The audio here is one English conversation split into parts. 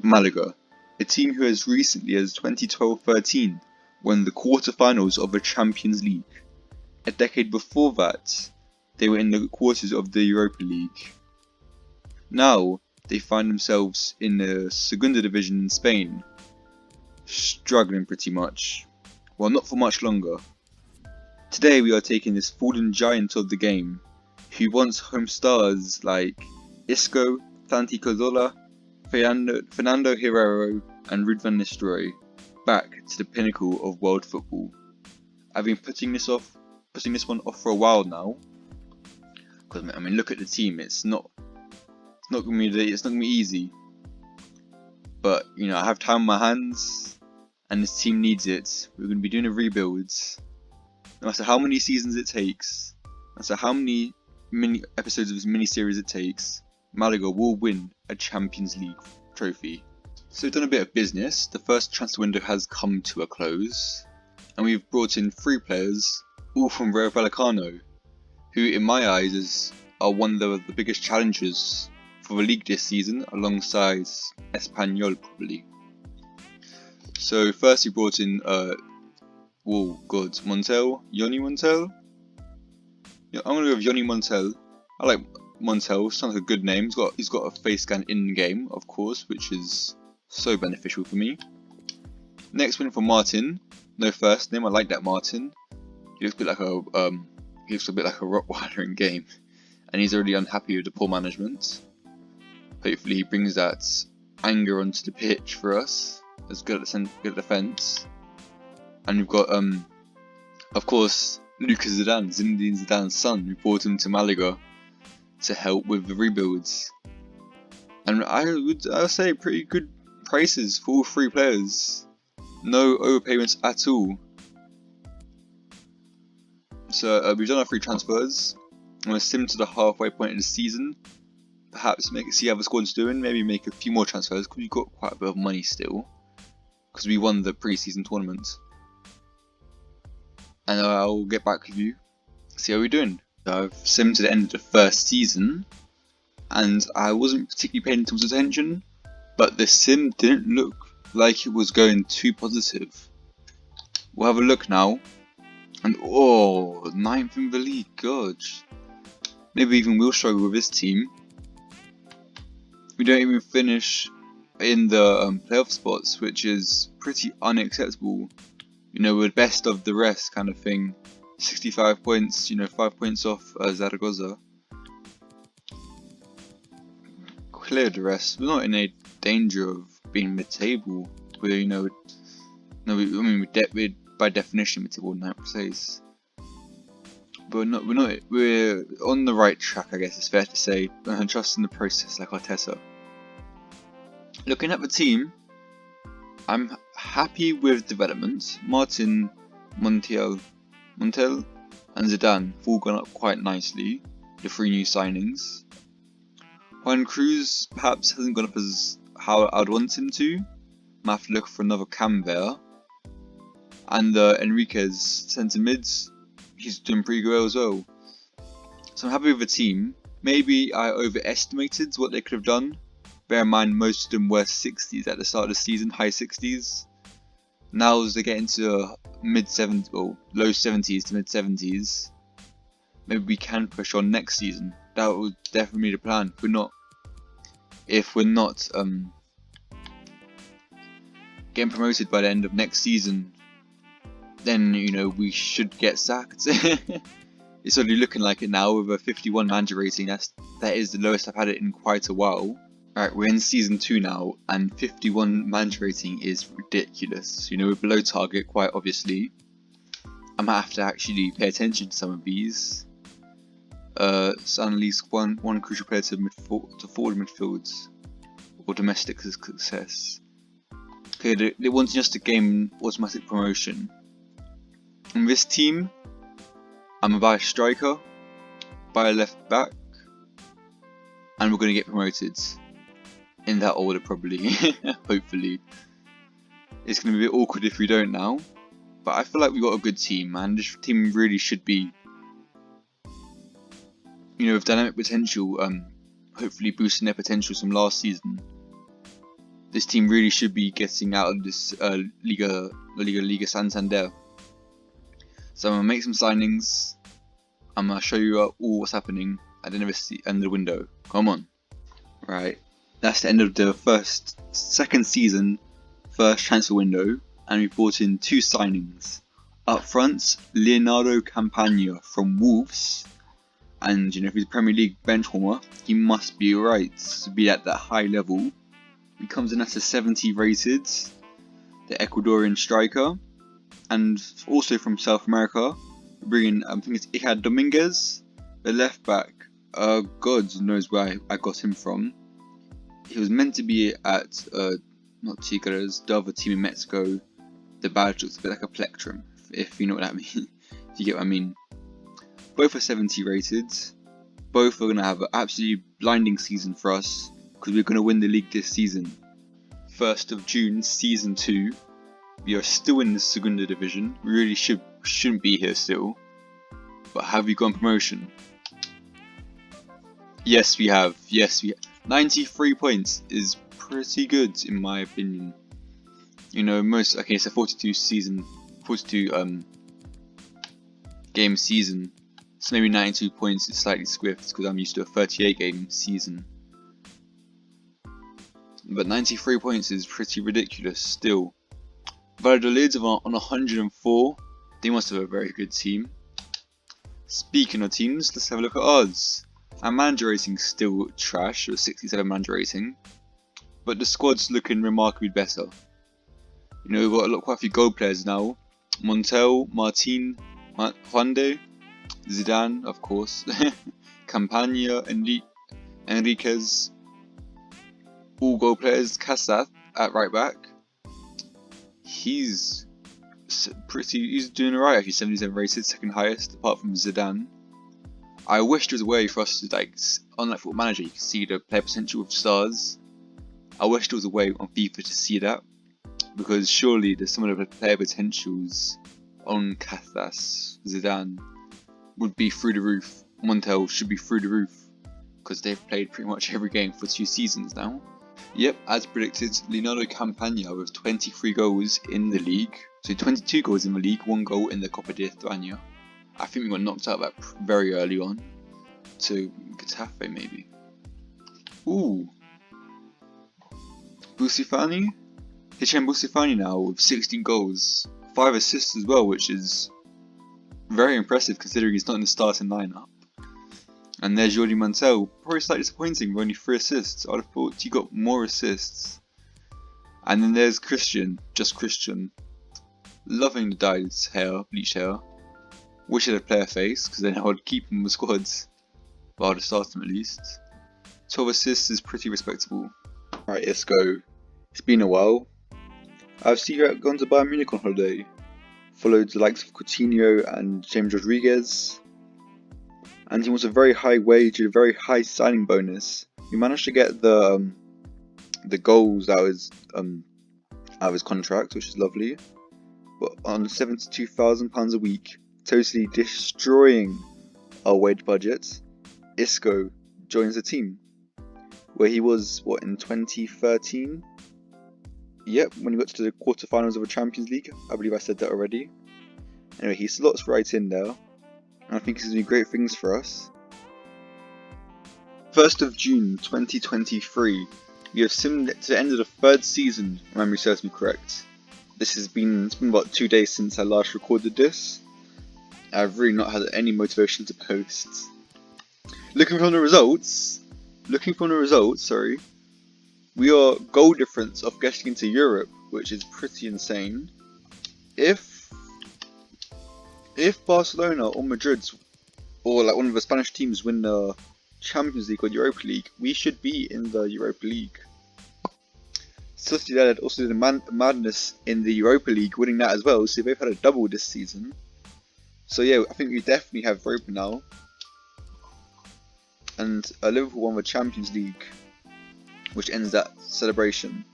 Malaga, a team who as recently as 2012-13 won the quarter-finals of the Champions League. A decade before that, they were in the quarters of the Europa League. Now, they find themselves in the Segunda Division in Spain, struggling pretty much. Well, not for much longer. Today we are taking this fallen giant of the game, who once home stars like Isco, Santi Cazorla, Fernando Hierro and Ruud van Nistelrooy back to the pinnacle of world football. I've been putting this one off for a while now, because I mean, look at the team. It's not gonna be easy. But you know, I have time on my hands, and this team needs it. We're gonna be doing a rebuild. No matter how many seasons it takes, no matter how many mini episodes of this mini-series it takes, Malaga will win a Champions League trophy. So we've done a bit of business. The first transfer window has come to a close, and we've brought in 3 players, all from Rayo Vallecano, who in my eyes are one of the biggest challengers for the league this season, alongside Espanyol probably. So first we brought in Yoni Montel. Yeah, I'm gonna go with Yoni Montel. I like Montel, sounds like a good name. He's got a face scan in game, of course, which is so beneficial for me. Next one for Martin. No first name. I like that Martin. He looks a bit like a Rottweiler in game, and he's already unhappy with the poor management. Hopefully, he brings that anger onto the pitch for us. That's good at defense. And we've got of course, Lucas Zidane, Zinedine Zidane's son, who brought him to Malaga to help with the rebuilds. And I would say pretty good prices for all 3 players. No overpayments at all. So we've done our 3 transfers. I'm going to sim to the halfway point of the season. Perhaps see how the squad's doing. Maybe make a few more transfers, because we've got quite a bit of money still, because we won the pre-season tournament. And I'll get back with you, see how we're doing. So I've simmed to the end of the first season, and I wasn't particularly paying too much attention, but the sim didn't look like it was going too positive. We'll have a look now, and 9th in the league, god. Maybe even we'll struggle with this team. We don't even finish in the playoff spots, which is pretty unacceptable. You know, we're best of the rest kind of thing. 65 points, you know, 5 points off Zaragoza. Clear the rest. We're not in a danger of being mid-table. We're by definition mid-table in 9th place. But we're on the right track, I guess it's fair to say. And trust in the process like Arteta. Looking at the team, I'm happy with development. Martin, Montel and Zidane have all gone up quite nicely, the 3 new signings. Juan Cruz perhaps hasn't gone up as how I'd want him to. Might have to look for another cam there. And Enriquez centre mids, he's doing pretty well as well. So I'm happy with the team. Maybe I overestimated what they could have done. Bear in mind, most of them were 60s at the start of the season, high 60s. Now as they get into mid-70s, or low 70s to mid-70s, maybe we can push on next season. That would definitely be the plan. If we're not getting promoted by the end of next season, then you know we should get sacked. It's only looking like it now with a 51 manager rating. That is the lowest I've had it in quite a while. Alright, we're in season 2 now, and 51 manager rating is ridiculous. You know, we're below target, quite obviously. I might have to actually pay attention to some of these. Sign at least one crucial player to forward midfields, or domestic success. Okay, they want just to gain automatic promotion. In this team, I'm gonna buy a striker, buy a left back, and we're gonna get promoted. In that order probably, hopefully. It's going to be a bit awkward if we don't now, but I feel like we got a good team, man. This team really should be, you know, with dynamic potential, hopefully boosting their potential from last season. This team really should be getting out of this Liga Santander. So I'm gonna make some signings. I'm gonna show you all what's happening at the end of the window. Come on. Right, that's the end of the second season, first transfer window, and we brought in 2 signings. Up front, Leonardo Campagno from Wolves, and you know, if he's a Premier League bench warmer, he must be alright to be at that high level. He comes in at a 70 rated, the Ecuadorian striker, and also from South America, bringing I think it's Ihad Dominguez, the left back. God knows where I got him from. He was meant to be at not Tigres, the other team in Mexico. The badge looks a bit like a plectrum, if you know what that means. If you get what I mean. Both are 70 rated. Both are going to have an absolutely blinding season for us, because we're going to win the league this season. 1st of June, season 2. We are still in the Segunda division. We really shouldn't be here still. But have we gone promotion? Yes, we have. 93 points is pretty good in my opinion. You know, it's a 42 game season. So maybe 92 points is slightly swift because I'm used to a 38 game season. But 93 points is pretty ridiculous still. Valladolid are on 104. They must have a very good team. Speaking of teams, let's have a look at odds. Our manager rating's still trash, with 67 manager rating, but the squad's looking remarkably better. You know, we've got quite a few goal players now. Montel, Martin, Juande, Zidane, of course, Campagna, Enriquez, all goal players. Cassath at right back. He's doing alright actually, 77 rated, second highest apart from Zidane. I wish there was a way for us to, like, unlike Football Manager, you can see the player potential of stars. I wish there was a way on FIFA to see that, because surely there's some of the player potentials on Casas, Zidane, would be through the roof. Montel should be through the roof, because they've played pretty much every game for 2 seasons now. Yep, as predicted, Leonardo Campagne with 23 goals in the league. So 22 goals in the league, 1 goal in the Copa de España. I think we got knocked out very early on to Getafe maybe. Ooh. Busifani? Hichem Busifani now with 16 goals, 5 assists as well, which is very impressive considering he's not in the starting lineup. And there's Jordi Montel, probably slightly disappointing with only 3 assists. I'd have thought he got more assists. And then there's Christian, just Christian. Loving the dyed hair, bleached hair. Wish he had a player face, because then I would keep him in the squads. Well, to start him at least. 12 assists is pretty respectable. Right, let's go. It's been a while. I've seen you gone to Bayern Munich on holiday. Followed the likes of Coutinho and James Rodriguez. And he wants a very high wage and a very high signing bonus. We managed to get the goals out of his contract, which is lovely. But on £72,000 a week, totally destroying our wage budget, Isco joins the team. Where he was, what, in 2013? Yep, when he got to the quarterfinals of a Champions League. I believe I said that already. Anyway, he slots right in there. And I think he's doing great things for us. 1st of June 2023. We have simmed to the end of the 3rd season, if memory serves me correct. It's been about 2 days since I last recorded this. I've really not had any motivation to post. Looking from the results, we are goal difference of getting into Europe, which is pretty insane. If Barcelona or Madrid or like one of the Spanish teams win the Champions League or Europa League, we should be in the Europa League. Sociedad also did a madness in the Europa League, winning that as well, so they've had a double this season. So yeah, I think we definitely have Europa now. And Liverpool won the Champions League, which ends that celebration.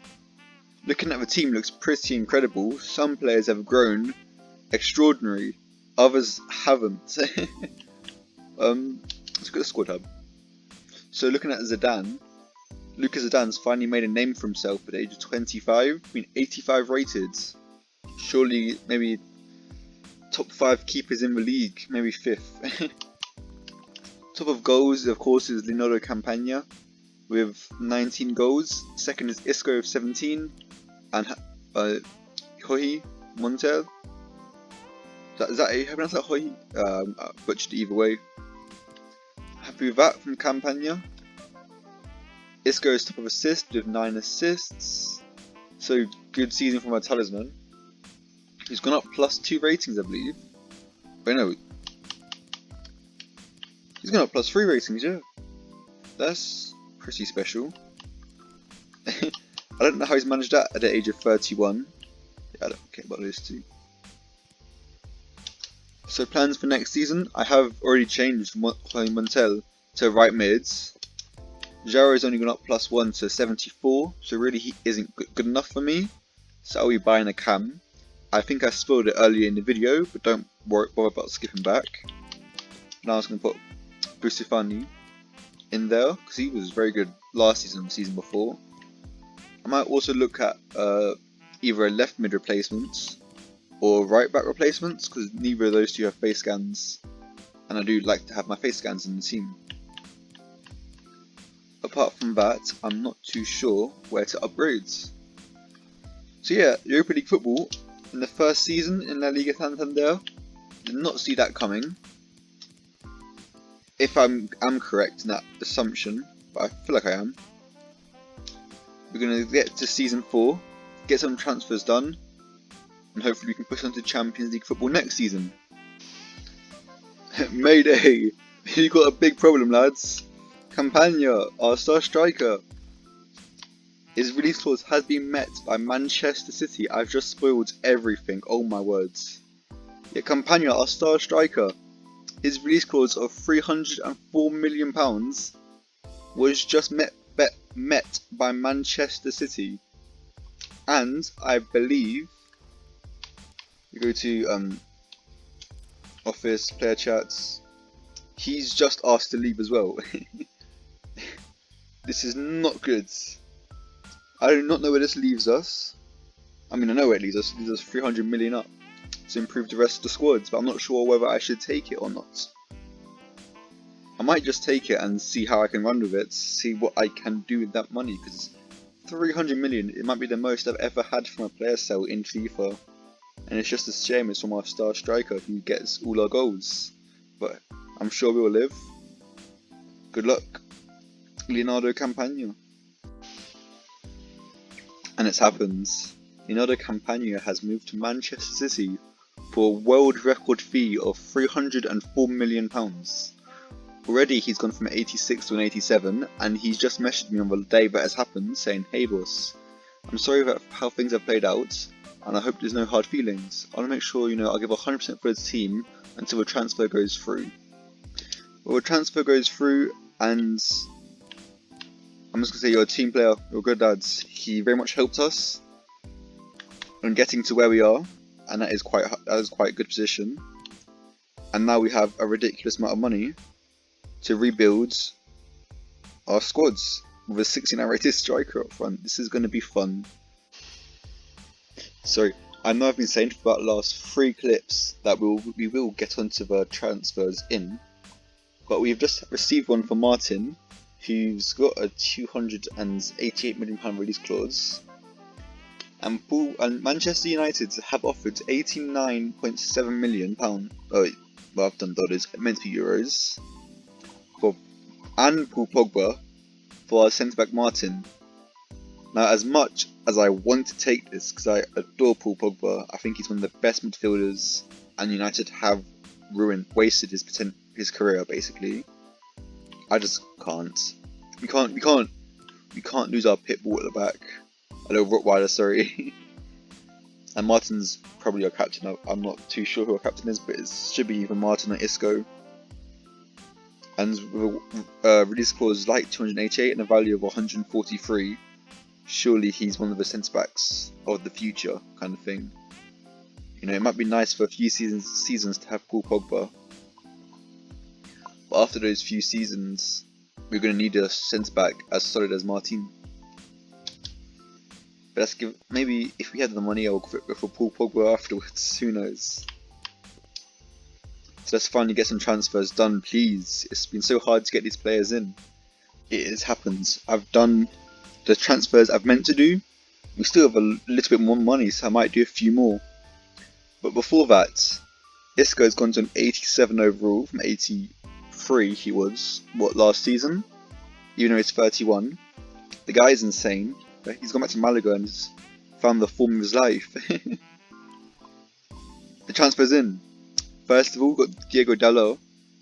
Looking at the team looks pretty incredible. Some players have grown extraordinary, others haven't. Let's go to the squad hub. So looking at Zidane, Lucas Zidane's finally made a name for himself at the age of 25, being 85 rated. Surely, maybe top 5 keepers in the league, maybe 5th. Top of goals, of course, is Leonardo Campagno with 19 goals. Second is Isco with 17, and Hohi Montel. Is that how you pronounce that, Hohi? I butchered it either way. Happy with that from Campagno. Isco is top of assists with 9 assists. So good season for my talisman. He's gone up +2 ratings, I believe. Wait, no. He's gone up +3 ratings, yeah. That's pretty special. I don't know how he's managed that at the age of 31. Yeah, I don't care about those two. So plans for next season, I have already changed from Montel to right mids. Jaro has only gone up +1 to 74, so really he isn't good enough for me. So I'll be buying a cam. I think I spoiled it earlier in the video, but don't bother about skipping back. Now I was going to put Busifani in there, because he was very good last season, season before. I might also look at either a left mid replacement or right back replacements, because neither of those two have face scans, and I do like to have my face scans in the team. Apart from that, I'm not too sure where to upgrade. So yeah, Europa League football in the first season in La Liga Santander, did not see that coming. If I'm correct in that assumption, but I feel like I am. We're going to get to season 4, get some transfers done, and hopefully we can push on to Champions League football next season. Mayday! You got a big problem, lads. Campagno, our star striker, his release clause has been met by Manchester City. I've just spoiled everything, oh my words. Yeah, Campagno, our star striker, his release clause of £304 million was just met by Manchester City. And I believe, you go to office, player chats, he's just asked to leave as well. This is not good. I do not know where this leaves us. I mean, I know where it leaves us. It leaves us 300 million up to improve the rest of the squads, but I'm not sure whether I should take it or not. I might just take it and see how I can run with it, see what I can do with that money, because 300 million, it might be the most I've ever had from a player sale in FIFA. And it's just a shame it's from our star striker who gets all our goals. But I'm sure we will live. Good luck, Leonardo Campagno. And it's happened. Leonardo Campagno has moved to Manchester City for a world record fee of £304 million. Already he's gone from 86 to an 87, and he's just messaged me on the day that has happened saying, "Hey boss, I'm sorry about how things have played out, and I hope there's no hard feelings. I want to make sure, I'll give 100% for the team until the transfer goes through." Well, the transfer goes through, and I'm just going to say you're a team player, you're good lads. He very much helped us on getting to where we are, and that is quite a good position. And now we have a ridiculous amount of money to rebuild our squads with a 69 rated striker up front. This is going to be fun. So I know I've been saying for about the last 3 clips that we will get onto the transfers in, but we've just received one from Martin, who's got a £288 million release clause, and Manchester United have offered £89.7 million. Oh, well, I've done dollars. It meant to be euros. And Paul Pogba for our centre back Martin. Now, as much as I want to take this, because I adore Paul Pogba, I think he's one of the best midfielders, and United have wasted his career basically. I just can't. We can't lose our pit bull at the back. A little Rottweiler, sorry. And Martin's probably our captain. I'm not too sure who our captain is, but it should be either Martin or Isco. And with a release clause like 288 and a value of 143, surely he's one of the centre backs of the future, kind of thing. It might be nice for a few seasons to have Paul Pogba, but after those few seasons, we're going to need a centre back as solid as Martin. But let's give, maybe if we had the money, I'll go for Paul Pogba afterwards. Who knows? So let's finally get some transfers done, please. It's been so hard to get these players in. It has happened. I've done the transfers I've meant to do. We still have a little bit more money, so I might do a few more. But before that, Isco's gone to an 87 overall from 83 he was, last season? Even though he's 31. The guy is insane. He's gone back to Malaga and has found the form of his life. The transfer's in. First of all, we've got Diego Dalot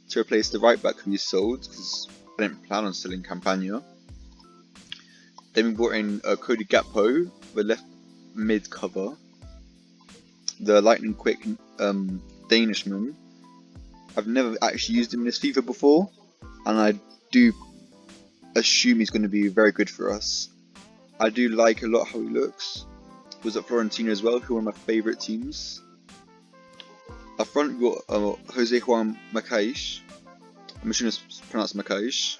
to replace the right back who we sold, because I didn't plan on selling Campagno. Then we brought in Cody Gakpo, the left mid cover. The lightning quick Danishman. I've never actually used him in this FIFA before, and I do assume he's going to be very good for us. I do like a lot how he looks. He was at Fiorentina as well, who are one of my favourite teams. Up front we got Jose Juan Macaish. I'm assuming it's pronounced Macaish.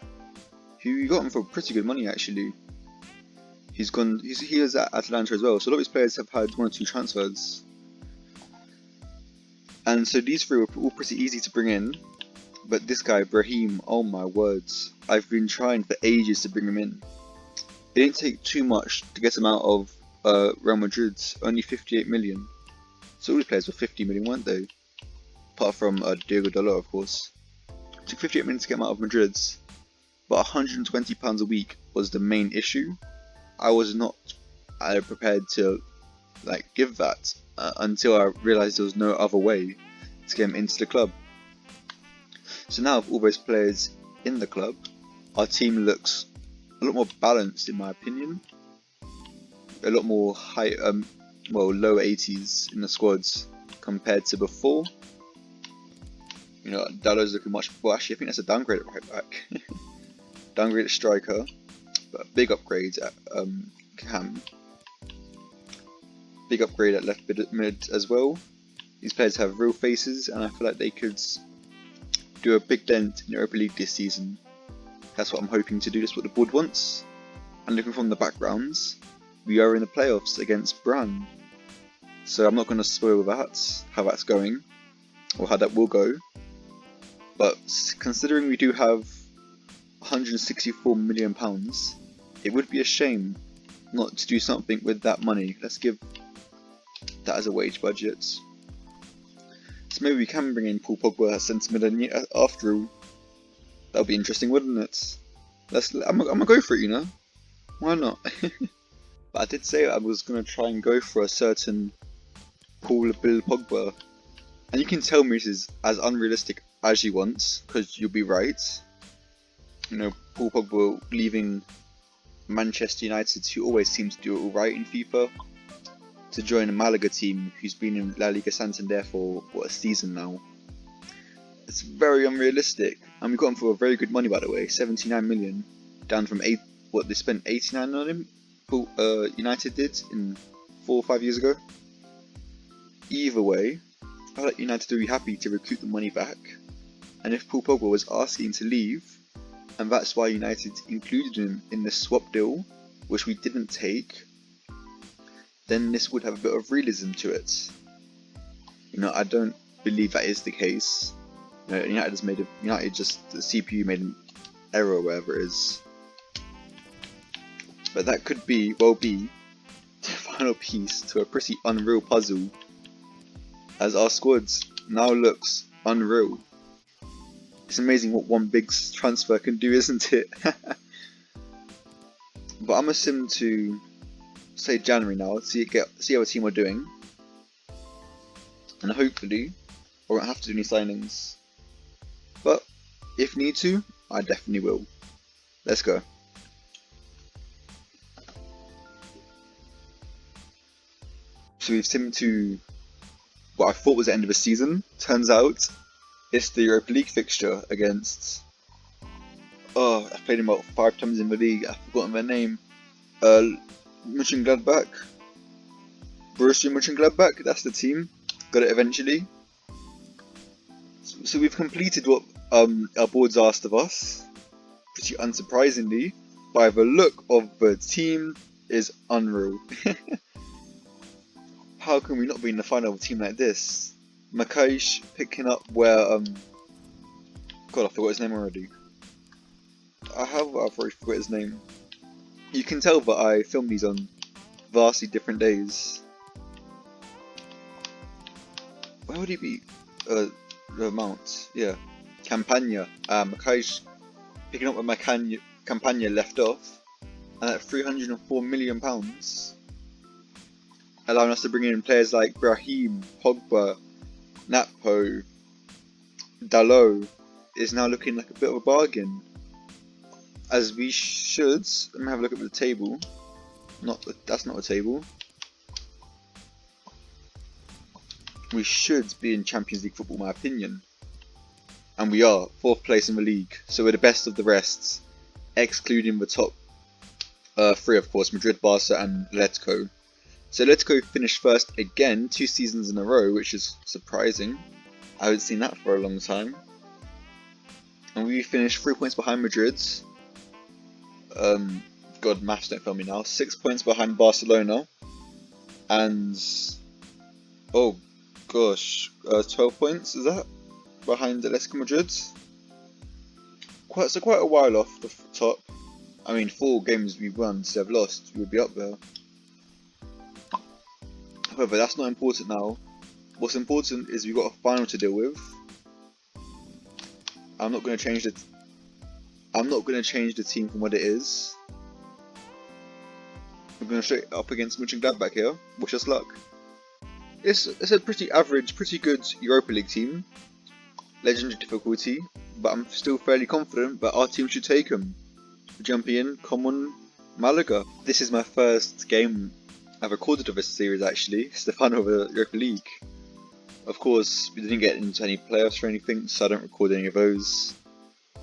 Who we got him for pretty good money actually. He was at Atlanta as well, so a lot of his players have had 1 or 2 transfers. And so these 3 were all pretty easy to bring in. But this guy, Brahim, oh my words. I've been trying for ages to bring him in. It didn't take too much to get him out of Real Madrid, only 58 million. So all the players were 50 million, weren't they? Apart from Diego Dalot, of course. It took 58 million to get him out of Madrid. But £120 a week was the main issue. I was not prepared to give that until I realised there was no other way to get him into the club. So now with all those players in the club, our team looks a lot more balanced in my opinion. A lot more high, low 80s in the squads compared to before. You know, Dalot's looking much, well actually I think that's a downgrade at right back. Downgrade at striker, but a big upgrade at Cam. Big upgrade at left mid as well. These players have real faces and I feel like they could do a big dent in the Europa League this season. That's what I'm hoping to do, that's what the board wants. And looking from the backgrounds, we are in the playoffs against Bran. So I'm not going to spoil that, how that's going, or how that will go. But considering we do have £164 million, it would be a shame not to do something with that money. Let's give that as a wage budget. So maybe we can bring in Paul Pogba as centre mid after all. That would be interesting, wouldn't it? I'm gonna go for it, you know? Why not? But I did say I was gonna try and go for a certain Paul Pogba. And you can tell me this is as unrealistic as you want, because you'll be right. You know, Paul Pogba leaving Manchester United, who always seems to do it alright in FIFA, to join a Malaga team who's been in La Liga Santander for a season now. It's very unrealistic, and we got him for very good money, by the way, 79 million, down from they spent 89 on him. United did in 4 or 5 years ago. Either way, I feel like United would be happy to recoup the money back, and if Paul Pogba was asking to leave, and that's why United included him in the swap deal, which we didn't take, then this would have a bit of realism to it. You know, I don't believe that is the case. You know, the CPU made an error, or whatever it is. But that could well be the final piece to a pretty unreal puzzle, as our squad now looks unreal. It's amazing what one big transfer can do, isn't it? But I'm assuming to say January now, see how our team are doing, and hopefully I won't have to do any signings. But if need to, I definitely will. Let's go. So we've simmed to what I thought was the end of the season. Turns out it's the Europa League fixture against, I've played them about 5 times in the league, I've forgotten their name. Mönchengladbach. Borussia Mönchengladbach, that's the team. Got it eventually. So we've completed what our boards asked of us. pretty unsurprisingly, by the look of the team, is unreal. How can we not be in the final of a team like this? Makaish picking up where God, I forgot his name already. I've already forgot his name. You can tell that I filmed these on vastly different days. Where would he be? The Mount, yeah. Campagna. Makaish picking up where Campagna left off, and at £304 million, allowing us to bring in players like Brahim, Pogba, Napo, Dalot, is now looking like a bit of a bargain. As we should. Let me have a look at the table. That's not a table. We should be in Champions League football, in my opinion. And we are, 4th place in the league. So we're the best of the rest, excluding the top 3, of course, Madrid, Barca and Atletico. So Atletico finished first again, 2 seasons in a row, which is surprising. I haven't seen that for a long time. And we finished 3 points behind Madrid. God, maths don't fail me now. 6 points behind Barcelona. And oh gosh, 12 points, is that? Behind Atletico Madrid. Quite a while off the top. I mean, 4 games we won instead of lost, we would be up there. However, that's not important now. What's important is we've got a final to deal with. I'm not going to change the team from what it is. We're going straight up against Mönchengladbach here. Wish us luck. It's a pretty average, pretty good Europa League team. Legendary difficulty, but I'm still fairly confident that our team should take them. Jumping in, common Malaga. This is my first game I've recorded of this series actually. It's the final of the Europa League. Of course, we didn't get into any playoffs or anything, so I don't record any of those.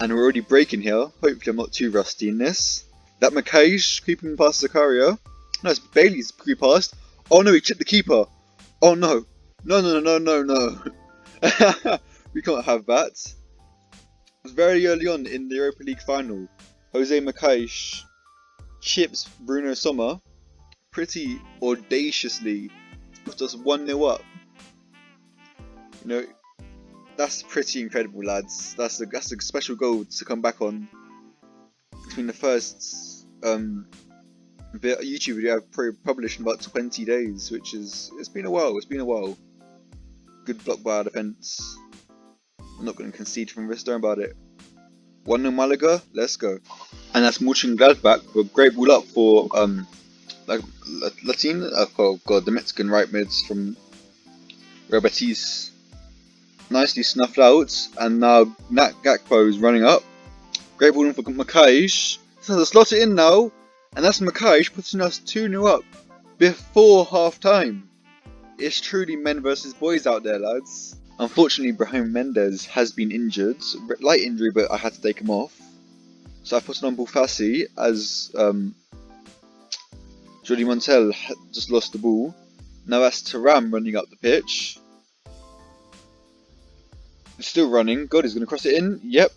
And we're already breaking here. Hopefully I'm not too rusty in this. That Makaish creeping past Zakaria. No, it's Bailey's creep past. Oh no, he chipped the keeper. Oh no. No. We can't have that. It was very early on in the Europa League final. Jose Makaish chips Bruno Sommer pretty audaciously. Puts us 1-0 up. You know, that's pretty incredible, lads. That's a special goal to come back on. It's been the first YouTube video I've published in about 20 days, which is it's been a while. Good block by our defence. I'm not going to concede from this, don't about it. 1-0 Malaga, let's go. And that's Mönchengladbach with a great ball up for Latin. Oh god, the Mexican right mids from Real Betis. Nicely snuffed out, and now Nat Gakpo is running up. Great ball in for Makaish. So they'll slot it in now, and that's Makaish putting us 2-0 up before half time. It's truly men versus boys out there, lads. Unfortunately, Brahim Mendes has been injured, light injury, but I had to take him off. So I put on Bufassi as Jordi Montel had just lost the ball. Now that's Thuram running up the pitch. It's still running. God, he's going to cross it in. Yep.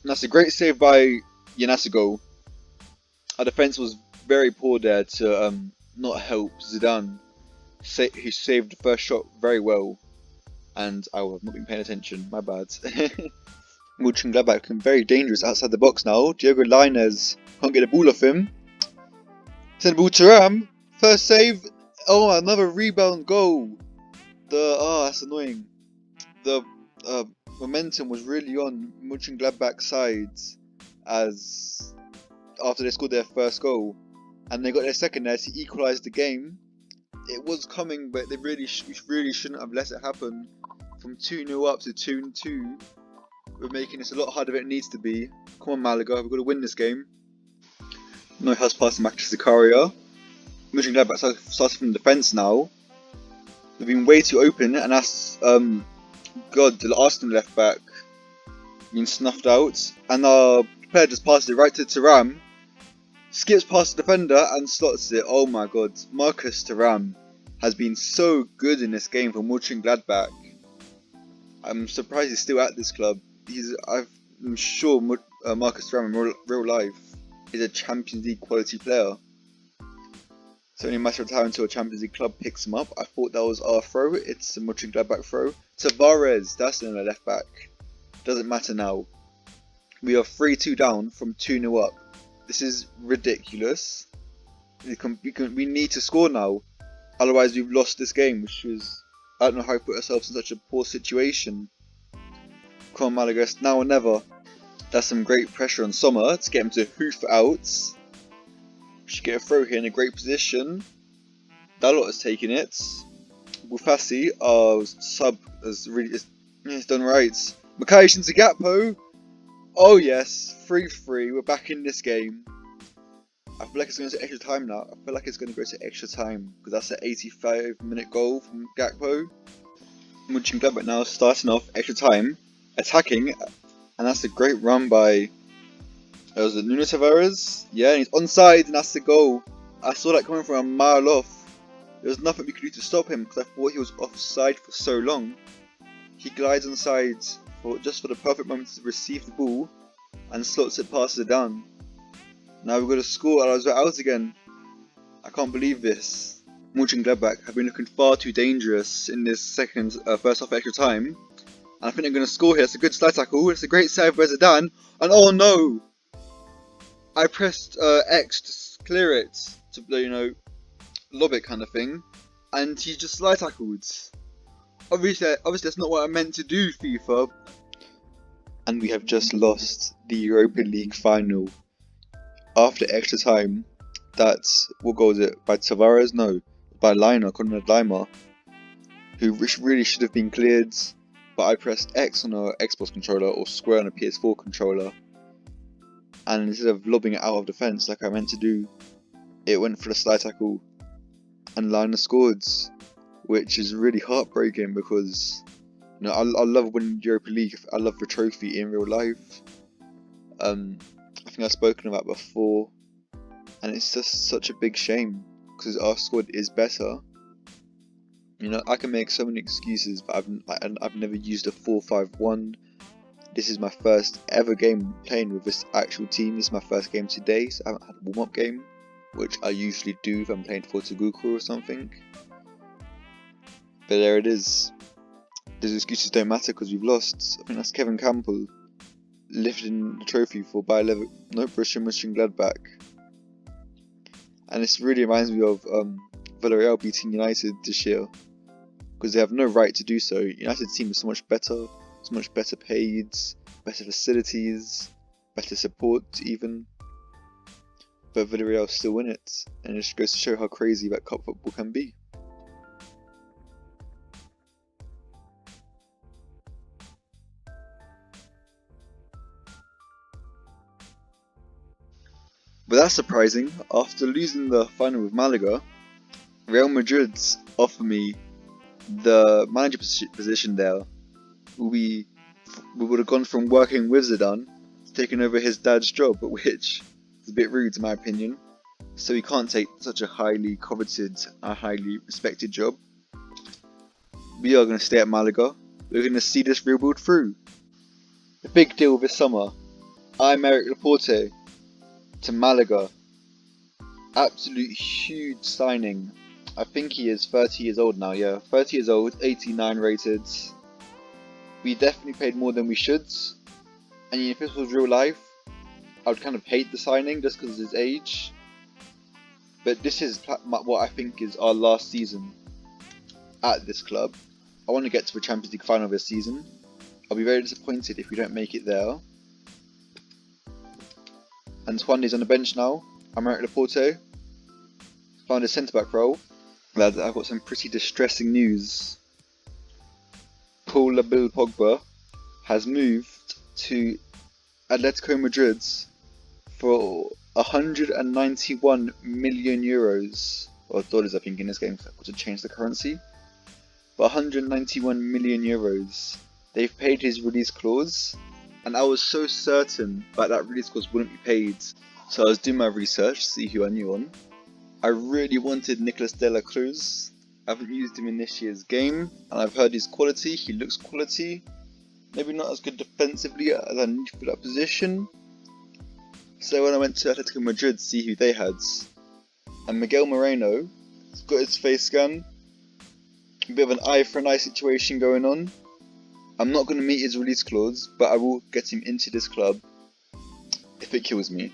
And that's a great save by Yanasigo. Our defence was very poor there to not help Zidane. He saved the first shot very well. And I have not been paying attention. My bad. Mönchengladbach looking very dangerous outside the box now. Diego Lainez can't get the ball off him. Send the ball to Thuram. First save. Oh, another rebound goal. That's annoying. The momentum was really on Mönchengladbach's side as after they scored their first goal, and they got their second there to equalise the game. It was coming, but they really shouldn't have let it happen. From 2-0 up to 2-2, we're making this a lot harder than it needs to be. Come on, Malaga, we've got to win this game. No house passing back to Zakaria. Mönchengladbach starts from defence now. They've been way too open, and that's God, the Arsenal left back been snuffed out, and our player just passed it right to Thuram. Skips past the defender and slots it. Oh my god, Marcus Thuram has been so good in this game for Mönchengladbach. I'm surprised he's still at this club. I'm sure Marcus Thuram in real life is a Champions League quality player. It's only a matter of time until a Champions League club picks him up. I thought that was our throw. It's a Mönchengladbach throw. Tavares, that's in the left back. Doesn't matter now. We are 3-2 down from 2-0 up. This is ridiculous. We need to score now. Otherwise we've lost this game, which was... I don't know how we put ourselves in such a poor situation. Come on Malaga, it's now or never. That's some great pressure on Sommer to get him to hoof out. Should get a throw here in a great position. Allot has taken it. Bufassi, sub, he's done right. Makai into Gakpo. Oh yes, 3-3. We're back in this game. I feel like it's going to extra time now. I feel like it's going to go to extra time because that's an 85-minute goal from Gakpo. Mönchengladbach now starting off extra time, attacking, and that's a great run by. Was it Nuno Tavares? Yeah, and he's onside, and that's the goal. I saw that coming from a mile off. There was nothing we could do to stop him because I thought he was offside for so long. He glides onside just for the perfect moment to receive the ball and slots it, passes it down. Now we've got to score, otherwise we're out again. I can't believe this. Mönchengladbach have been looking far too dangerous in this first half extra time. And I think they're going to score here. It's a good slide tackle. It's a great save by Zidane. And oh no! I pressed X to clear it, to lob it kind of thing, and he just slide tackled. Obviously that's not what I meant to do, FIFA. And we have just lost the Europa League final after extra time. That's, what goal is it? By Tavares? No, by Conrad Lima, who really should have been cleared, but I pressed X on a Xbox controller or square on a PS4 controller. And instead of lobbing it out of defence like I meant to do, it went for the slide tackle and Lina scored, which is really heartbreaking because I love winning the Europa League. I love the trophy in real life. I think I've spoken about before, and it's just such a big shame because our squad is better. I can make so many excuses, but I've never used a 4-5-1. This is my first ever game playing with this actual team. This is my first game today, so I haven't had a warm-up game, which I usually do if I'm playing for Tegucigalpa or something. But there it is. Those excuses don't matter because we've lost. I think that's Kevin Campbell lifting the trophy for Borussia Mönchengladbach. And this really reminds me of Villarreal beating United this year, because they have no right to do so. United's team is so much better paid, better facilities, better support even. But Villarreal still win it, and it just goes to show how crazy that cup football can be. But that's surprising. After losing the final with Malaga, Real Madrid offer me the manager position there. We would have gone from working with Zidane to taking over his dad's job, but which is a bit rude in my opinion. So he can't take such a highly coveted, highly respected job. We are going to stay at Malaga. We're going to see this rebuild through. The big deal this summer. Aymeric Laporte to Malaga. Absolute huge signing. I think he is 30 years old now, yeah. 30 years old, 89 rated. We definitely paid more than we should. And if this was real life, I would kind of hate the signing just because of his age. But this is what I think is our last season at this club. I want to get to the Champions League final this season. I'll be very disappointed if we don't make it there. Antoine is on the bench now. Aymeric Laporte found his centre-back role. Lads, I've got some pretty distressing news. Paul Pogba has moved to Atletico Madrid for 191 million euros, or dollars I think in this game, because I've got to change the currency. But 191 million euros. They've paid his release clause, and I was so certain that release clause wouldn't be paid. So I was doing my research to see who I knew on. I really wanted Nicolas de la Cruz. I haven't used him in this year's game, and I've heard his quality. He looks quality. Maybe not as good defensively as I need for that position, So when I went to Atletico Madrid to see who they had, and Miguel Moreno has got his face scan, a bit of an eye for an eye situation going on. I'm not going to meet his release clause, but I will get him into this club if it kills me.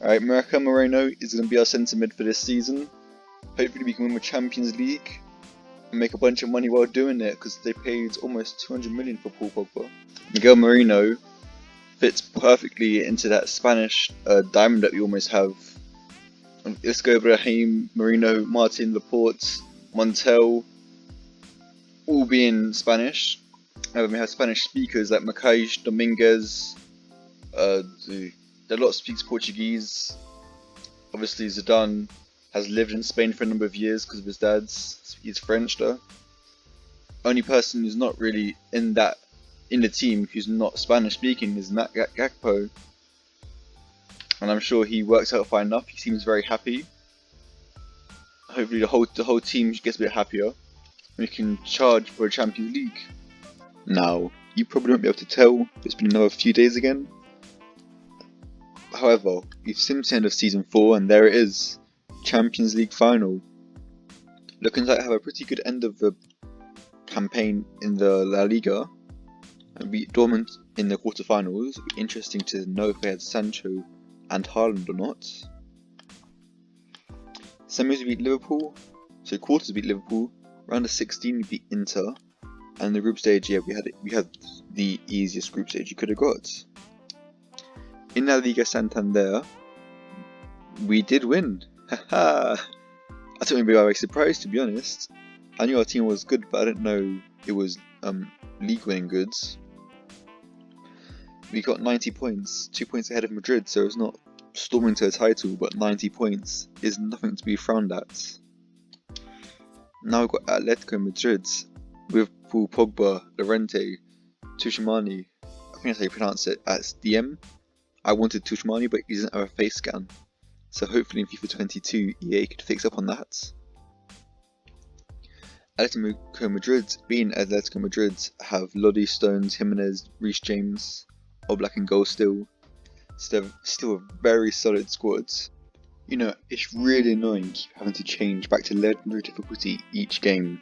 Alright, Miguel Moreno is going to be our centre mid for this season. Hopefully we can win the Champions League and make a bunch of money while doing it, because they paid almost 200 million for Paul Pogba. Miguel Moreno fits perfectly into that Spanish diamond that we almost have. Isco, Brahim, Marino, Martin, Laporte, Montel, all being Spanish. We have Spanish speakers like Macais, Dominguez, the lot speaks Portuguese. Obviously Zidane has lived in Spain for a number of years because of his dad's. He's French though. Only person who's not really in the team who's not Spanish speaking is Matt Gakpo. And I'm sure he works out fine enough. He seems very happy. Hopefully the whole team gets a bit happier. We can charge for a Champions League. Now, you probably won't be able to tell, it's been another few days again. However, we've seen to the end of Season 4 and there it is. Champions League final. Looking like I have a pretty good end of the campaign in the La Liga. And beat Dortmund in the quarterfinals. It'll be interesting to know if they had Sancho and Haaland or not. Semis beat Liverpool, so quarters beat Liverpool. Round of 16 we beat Inter, and the group stage, yeah, we had the easiest group stage you could have got. In La Liga Santander, we did win. Haha! I took me by very surprised, to be honest. I knew our team was good, but I didn't know it was league winning goods. We got 90 points, 2 points ahead of Madrid, so it's not storming to a title, but 90 points is nothing to be frowned at. Now we've got Atletico Madrid with Paul Pogba, Llorente, Tushmani. I think that's how you pronounce it, as DM. I wanted Tushmani, but he doesn't have a face scan, so hopefully in FIFA 22 EA could fix up on that. Atletico Madrid, being Atletico Madrid, have Lodi, Stones, Jimenez, Reece James, Oblak and goal still. Still a very solid squad. You know, it's really annoying having to change back to legendary difficulty each game.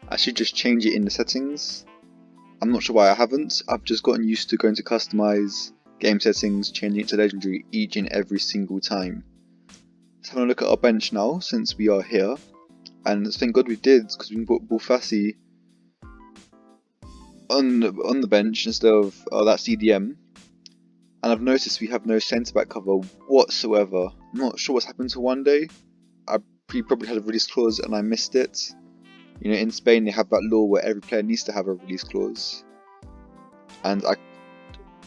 I should just change it in the settings. I'm not sure why I haven't. I've just gotten used to going to customize, game settings, changing it to legendary each and every single time. Let's have a look at our bench now since we are here. And thank God we did, because we can put Bufassi on the bench instead of that CDM. And I've noticed we have no centre back cover whatsoever. I'm not sure what's happened to one day. We probably had a release clause and I missed it. You know, in Spain they have that law where every player needs to have a release clause. And I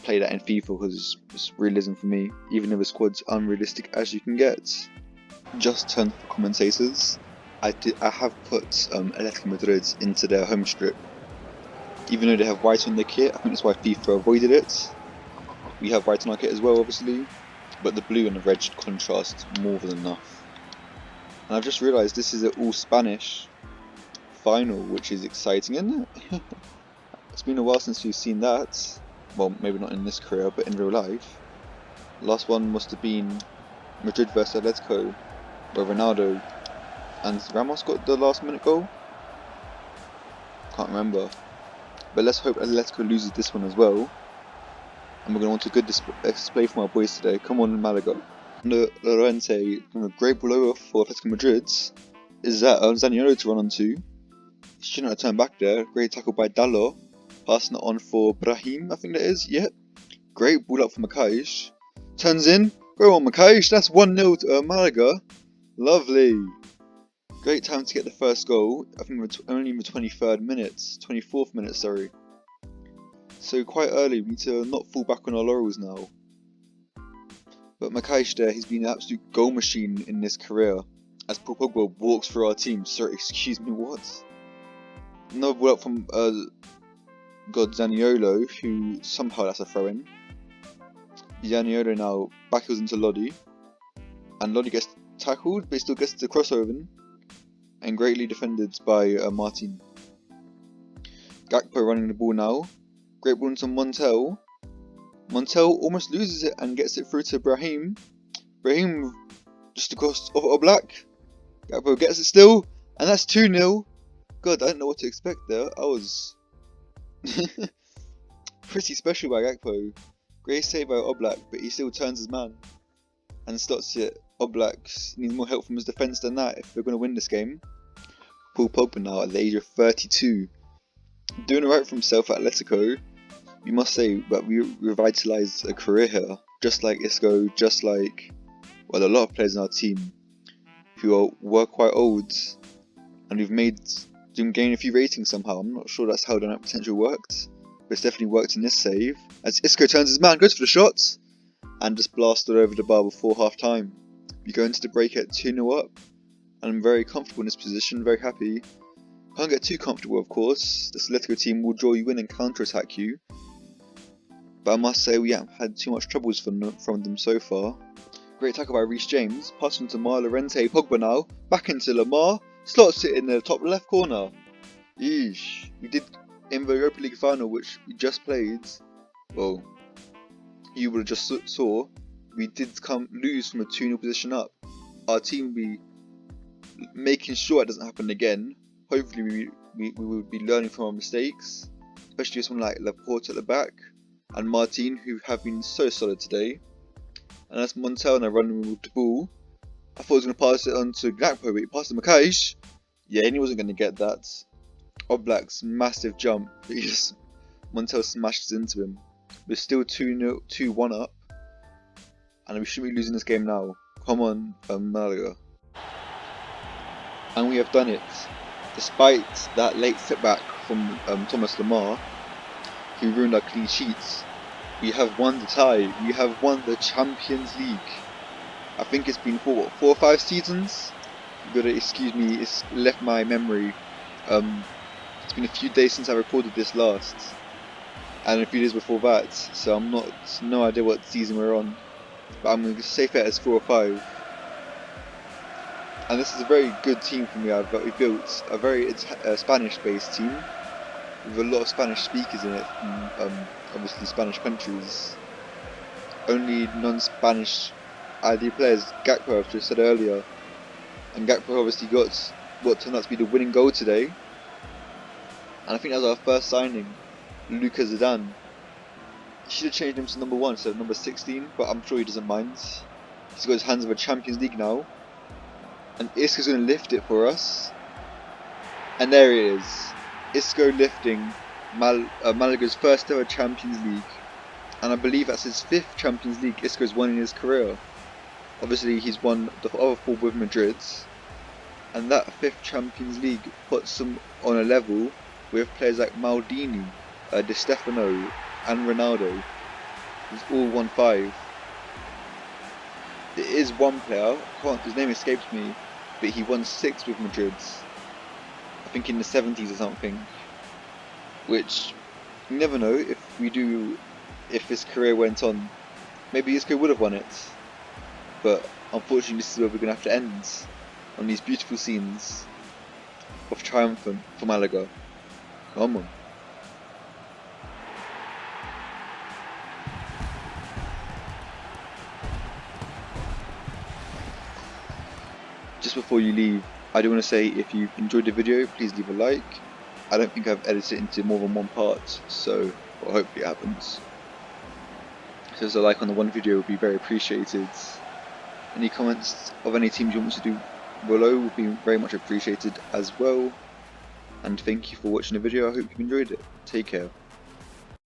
play that in FIFA because it's realism for me, even if the squad's unrealistic as you can get. Just turn for commentators. I have put Atletico Madrid into their home strip. Even though they have white on their kit, I think that's why FIFA avoided it. We have white on our kit as well, obviously, but the blue and the red should contrast more than enough. And I've just realised this is an all Spanish final, which is exciting, isn't it? It's been a while since we've seen that. Well, maybe not in this career, but in real life. Last one must have been Madrid vs Atletico, where Ronaldo and Ramos got the last minute goal. Can't remember. But let's hope Atletico loses this one as well. And we're going to want a good display from our boys today. Come on, Malaga. Llorente, a great ball over for Atletico Madrid. Is that Zaniolo to run onto? He shouldn't have turned back there. Great tackle by Dallo. Passing it on for Brahim, I think that is. Yep. Great ball up for Macais. Turns in. Go on, Macais. That's 1-0 to Malaga. Lovely. Great time to get the first goal. I think we're only in the 24th minute, sorry. So quite early, we need to not fall back on our laurels now. But Macais there, he's been an absolute goal machine in his career. As Paul Pogba walks through our team. Sorry, excuse me, what? Another ball up from Zaniolo, who somehow that's a throw-in. Zaniolo now backheels into Lodi. And Lodi gets tackled, but he still gets the crossover. And greatly defended by Martin. Gakpo running the ball now. Great ball into Montel. Montel almost loses it and gets it through to Brahim. Raheem just across of Black. Gakpo gets it still, and that's 2-0. God, I didn't know what to expect there. I was pretty special by Gakpo. Great save by Oblak, but he still turns his man and slots it. Oblak needs more help from his defence than that if they're going to win this game. Paul Pogba now at the age of 32. Doing alright for himself at Atletico. We must say that we revitalised a career here. Just like Isco, just like, well, a lot of players in our team who were quite old. And we've made them gain a few ratings somehow. I'm not sure that's how dynamic potential worked. But it's definitely worked in this save. As Isco turns his man, goes for the shot. And just blasted over the bar before half time. We go into the break at 2-0 up. And I'm very comfortable in this position, very happy. Can't get too comfortable, of course. This Atletico team will draw you in and counter-attack you. But I must say we haven't had too much troubles from them so far. Great tackle by Reece James. Pass on to Mar Lorente. Pogba now. Back into Lamar. Slots it in the top left corner. Yeesh. We did in the Europa League final, which we just played. Well, you would have just saw. We did lose from a 2-0 position up. Our team will be making sure it doesn't happen again. Hopefully we will be learning from our mistakes. Especially with someone like Laporte at the back. And Martin, who have been so solid today. And that's Montel now running with the ball. I thought he was going to pass it on to Gakpo, but he passed to Makash. Yeah, and he wasn't going to get that. Oblak's massive jump, Montel smashes into him. We're still 2-1 up. And we shouldn't be losing this game now. Come on, Malaga. And we have done it. Despite that late setback from Thomas Lemar, who ruined our clean sheets, we have won the tie. We have won the Champions League. I think it's been for what, 4 or 5 seasons? You gotta excuse me, it's left my memory. It's been a few days since I recorded this last, and a few days before that, so I'm no idea what season we're on, but I'm going to safe it as 4 or 5. And this is a very good team for me. We've built a very Spanish-based team with a lot of Spanish speakers in it, from obviously Spanish countries. Only non-Spanish ID players, Gakpo, I've just said earlier, and Gakpo obviously got what turned out to be the winning goal today. And I think that was our first signing, Lucas Zidane. He should have changed him to number 1 instead of number 16, but I'm sure he doesn't mind. He's got his hands on the Champions League now. And Isco's going to lift it for us. And there he is. Isco lifting Malaga's first ever Champions League. And I believe that's his 5th Champions League Isco's won in his career. Obviously he's won the other 4 with Madrid. And that 5th Champions League puts him on a level with players like Maldini, Di Stefano and Ronaldo, who's all won 5. There is one player, his name escapes me, but he won 6 with Madrid. I think in the 70s or something. Which, you never know, if his career went on, maybe Isco would have won it. But unfortunately this is where we're going to have to end, on these beautiful scenes of triumph for Malaga. Come on. Just before you leave, I do want to say if you've enjoyed the video, please leave a like. I don't think I've edited it into more than one part, so hopefully it happens. So a like on the one video would be very appreciated. Any comments of any teams you want me to do below would be very much appreciated as well. And thank you for watching the video. I hope you've enjoyed it. Take care.